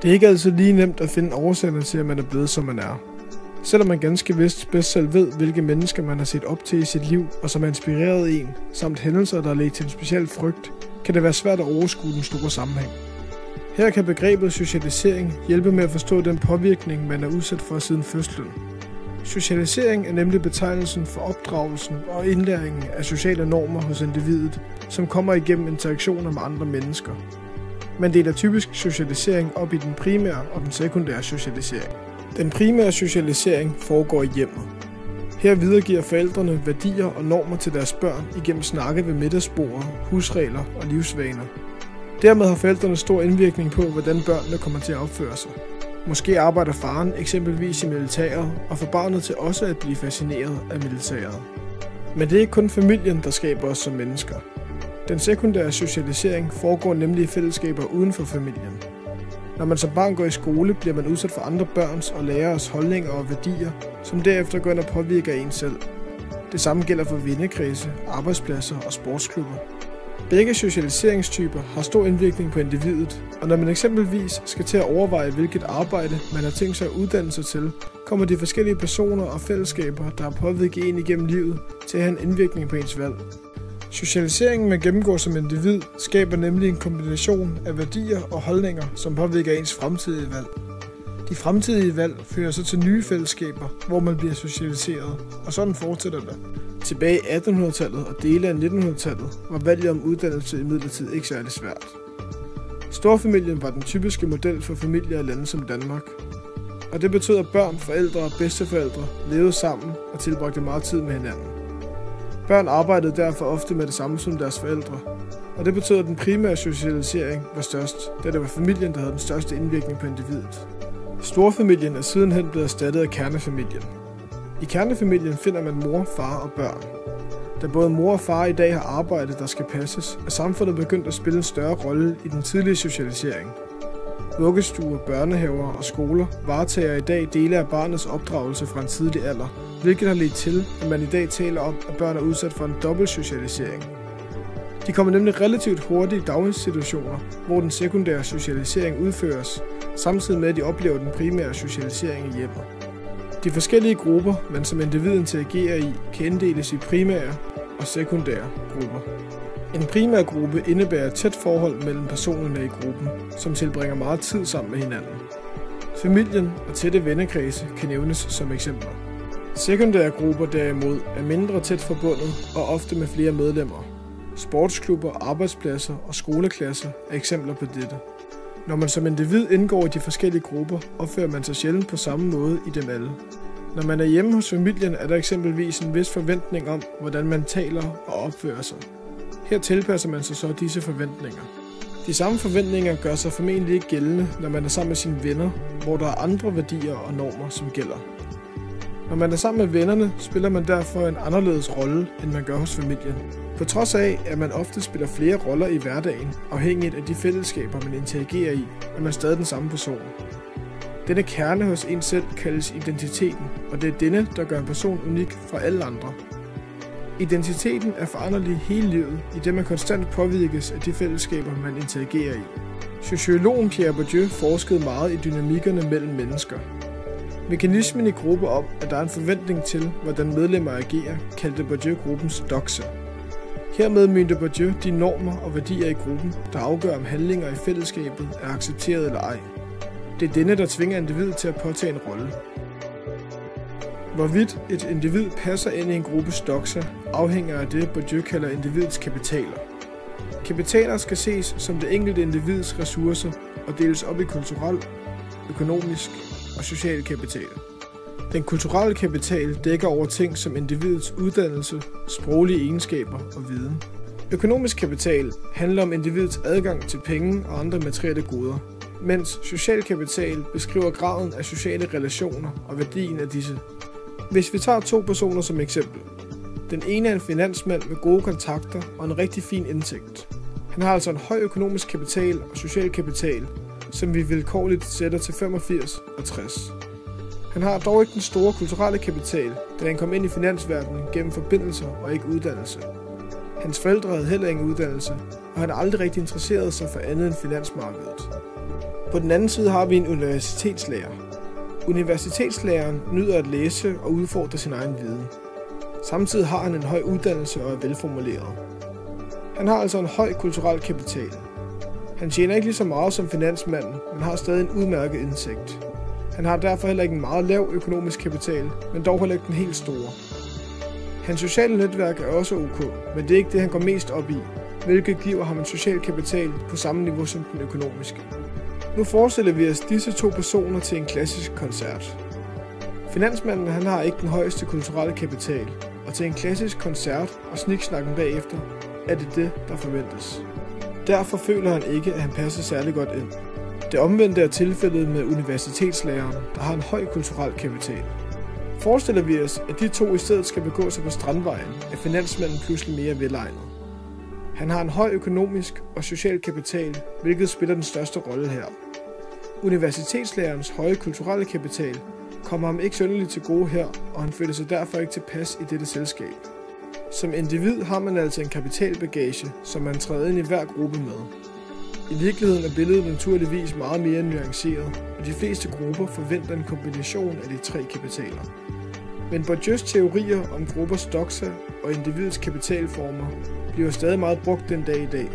Det er ikke altid lige nemt at finde årsager til, at man er blevet, som man er. Selvom man ganske vist bedst selv ved, hvilke mennesker man har set op til i sit liv, og som har inspireret en, samt hændelser, der har ledt til en speciel frygt, kan det være svært at overskue den store sammenhæng. Her kan begrebet socialisering hjælpe med at forstå den påvirkning, man er udsat for siden fødslen. Socialisering er nemlig betegnelsen for opdragelsen og indlæringen af sociale normer hos individet, som kommer igennem interaktioner med andre mennesker. Man deler typisk socialisering op i den primære og den sekundære socialisering. Den primære socialisering foregår i hjemmet. Her videregiver forældrene værdier og normer til deres børn igennem snakke ved middagsbordet, husregler og livsvaner. Dermed har forældrene stor indvirkning på, hvordan børnene kommer til at opføre sig. Måske arbejder faren eksempelvis i militæret og får barnet til også at blive fascineret af militæret. Men det er ikke kun familien, der skaber os som mennesker. Den sekundære socialisering foregår nemlig i fællesskaber uden for familien. Når man som barn går i skole, bliver man udsat for andre børns og læreres holdninger og værdier, som derefter går ind og påvirker en selv. Det samme gælder for vennekredse, arbejdspladser og sportsklubber. Begge socialiseringstyper har stor indvirkning på individet, og når man eksempelvis skal til at overveje, hvilket arbejde man har tænkt sig at uddanne sig til, kommer de forskellige personer og fællesskaber, der har påvirket en igennem livet, til at have en indvirkning på ens valg. Socialiseringen, man gennemgår som individ, skaber nemlig en kombination af værdier og holdninger, som påvirker ens fremtidige valg. De fremtidige valg fører så til nye fællesskaber, hvor man bliver socialiseret, og sådan fortsætter det. Tilbage i 1800-tallet og dele af 1900-tallet var valget om uddannelse imidlertid ikke særlig svært. Storfamilien var den typiske model for familier i lande som Danmark, og det betød, at børn, forældre og bedsteforældre levede sammen og tilbragte meget tid med hinanden. Børn arbejdede derfor ofte med det samme som deres forældre, og det betød, at den primære socialisering var størst, da det var familien, der havde den største indvirkning på individet. Storfamilien er sidenhen blevet erstattet af kernefamilien. I kernefamilien finder man mor, far og børn. Da både mor og far i dag har arbejde, der skal passes, er samfundet begyndt at spille en større rolle i den tidlige socialisering. Vuggestuer, børnehaver og skoler varetager i dag dele af barnets opdragelse fra en tidlig alder, hvilket har ledt til, at man i dag taler om, at børn er udsat for en dobbelt socialisering. De kommer nemlig relativt hurtigt i daginstitutioner, hvor den sekundære socialisering udføres, samtidig med at de oplever den primære socialisering i hjemmet. De forskellige grupper, man som individ interagerer i, kan inddeles i primære og sekundære grupper. En primær gruppe indebærer et tæt forhold mellem personerne i gruppen, som tilbringer meget tid sammen med hinanden. Familien og tætte vennekredse kan nævnes som eksempler. Sekundære grupper derimod er mindre tæt forbundet og ofte med flere medlemmer. Sportsklubber, arbejdspladser og skoleklasser er eksempler på dette. Når man som individ indgår i de forskellige grupper, opfører man sig sjældent på samme måde i dem alle. Når man er hjemme hos familien, er der eksempelvis en vis forventning om, hvordan man taler og opfører sig. Her tilpasser man sig så disse forventninger. De samme forventninger gør sig formentlig ikke gældende, når man er sammen med sine venner, hvor der er andre værdier og normer, som gælder. Når man er sammen med vennerne, spiller man derfor en anderledes rolle, end man gør hos familien. På trods af, at man ofte spiller flere roller i hverdagen, afhængigt af de fællesskaber, man interagerer i, er man stadig den samme person. Denne kerne hos en selv kaldes identiteten, og det er denne, der gør en person unik fra alle andre. Identiteten er foranderlig hele livet, i det man konstant påvirkes af de fællesskaber, man interagerer i. Sociologen Pierre Bourdieu forskede meget i dynamikkerne mellem mennesker. Mekanismen i grupper om, at der er en forventning til, hvordan medlemmer agerer, kaldte Bourdieu gruppens doxa. Hermed mente Bourdieu de normer og værdier i gruppen, der afgør om handlinger i fællesskabet er accepteret eller ej. Det er denne, der tvinger individet til at påtage en rolle. Hvorvidt et individ passer ind i en gruppes doxa, afhænger af det, Bourdieu kalder individets kapitaler. Kapitaler skal ses som det enkelte individs ressourcer og deles op i kulturel, økonomisk og social kapital. Den kulturelle kapital dækker over ting som individets uddannelse, sproglige egenskaber og viden. Økonomisk kapital handler om individets adgang til penge og andre materielle goder, mens social kapital beskriver graden af sociale relationer og værdien af disse. Hvis vi tager to personer som eksempel. Den ene er en finansmand med gode kontakter og en rigtig fin indtægt. Han har altså en høj økonomisk kapital og social kapital, som vi vilkårligt sætter til 85 og 60. Han har dog ikke den store kulturelle kapital, da han kom ind i finansverdenen gennem forbindelser og ikke uddannelse. Hans forældre havde heller ingen uddannelse, og han aldrig rigtig interesseret sig for andet end finansmarkedet. På den anden side har vi en universitetslærer. Universitetslæreren nyder at læse og udfordre sin egen viden. Samtidig har han en høj uddannelse og er velformuleret. Han har altså en høj kulturel kapital. Han tjener ikke lige så meget som finansmanden, men har stadig en udmærket indsigt. Han har derfor heller ikke en meget lav økonomisk kapital, men dog heller ikke den helt store. Hans sociale netværk er også ok, men det er ikke det, han går mest op i, hvilket giver ham en social kapital på samme niveau som den økonomiske. Nu forestiller vi os disse to personer til en klassisk koncert. Finansmanden han har ikke den højeste kulturelle kapital, og til en klassisk koncert og sniksnakken bagefter er det, der forventes. Derfor føler han ikke, at han passer særlig godt ind. Det omvendte er tilfældet med universitetslæreren, der har en høj kulturel kapital. Forestiller vi os, at de to i stedet skal begå sig på Strandvejen, er finansmanden pludselig mere velegnet. Han har en høj økonomisk og social kapital, hvilket spiller den største rolle her. Universitetslærerens høje kulturelle kapital kommer ham ikke synderligt til gode her, og han føler sig derfor ikke tilpas i dette selskab. Som individ har man altså en kapitalbagage, som man træder ind i hver gruppe med. I virkeligheden er billedet naturligvis meget mere nuanceret, og de fleste grupper forventer en kombination af de tre kapitaler. Men Bourdieu's teorier om gruppers doxa og individets kapitalformer bliver stadig meget brugt den dag i dag.